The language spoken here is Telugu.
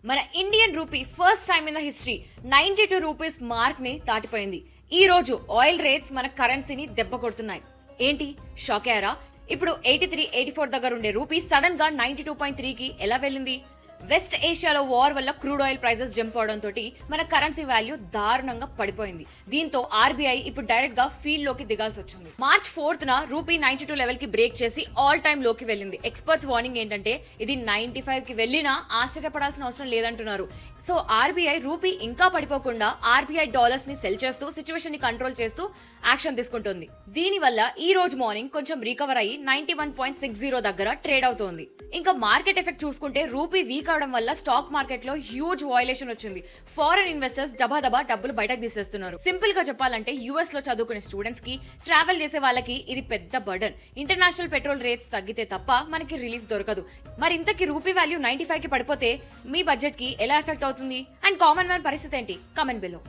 మన Indian rupee first time in the history 92 rupees mark ని దాటిపోయింది. ఈ రోజు ఆయిల్ రేట్స్ మన కరెన్సీని దెబ్బ కొడుతున్నాయి. ఏంటి షాక్ అయ్యారా? ఇప్పుడు 83, 84 దగ్గర ఉండే రూపీ సడన్ గా 92.3 కి ఎలా వెళ్ళింది? వెస్ట్ ఏషియాలో వార్ వల్ల క్రూడ్ ఆయిల్ ప్రైసెస్ జంప్ అవడంతో మన కరెన్సీ వాల్యూ దారుణంగా పడిపోయింది. దీంతో ఆర్బీఐ ఇప్పుడు డైరెక్ట్ గా ఫీల్డ్ లోకి దిగాల్సి వచ్చింది. మార్చ్ 4th రూపీ 92 లెవెల్ కి బ్రేక్ చేసి ఆల్ టైమ్ లోకి వెళ్ళింది. ఎక్స్పర్ట్స్ వార్నింగ్ ఏంటంటే ఇది 95 కి వెళ్ళినా ఆశ్చర్యపడాల్సిన అవసరం లేదంటున్నారు. సో ఆర్బీఐ రూపీ ఇంకా పడిపోకుండా ఆర్బీఐ డాలర్స్ ని సెల్ చేస్తూ సిచ్యువేషన్ ని కంట్రోల్ చేస్తూ యాక్షన్ తీసుకుంటుంది. దీని వల్ల ఈ రోజు మార్నింగ్ కొంచెం రికవర్ అయ్యి 91.60 దగ్గర ట్రేడ్ అవుతోంది. ఇంకా మార్కెట్ ఎఫెక్ట్ చూసుకుంటే రూపీ వీక్ అవడం వల్ల స్టాక్ మార్కెట్ లో హ్యూజ్ వాల్యుయేషన్ వచ్చింది. ఫారెన్ ఇన్వెస్టర్స్ దబా డబ్బులు బయటకు తీసేస్తున్నారు. సింపుల్ గా చెప్పాలంటే యుఎస్ లో చదువుకునే స్టూడెంట్స్ కి, ట్రావెల్ చేసే వాళ్ళకి ఇది పెద్ద బర్డన్. ఇంటర్నేషనల్ పెట్రోల్ రేట్స్ తగ్గితే తప్ప మనకి రిలీఫ్ దొరకదు. మరి ఇంతకీ రూపీ వాల్యూ 95 కి పడిపోతే మీ బడ్జెట్ కి ఎలా ఎఫెక్ట్ అవుతుంది? అండ్ కామన్ మ్యాన్ పరిస్థితి ఏంటి? Comment below.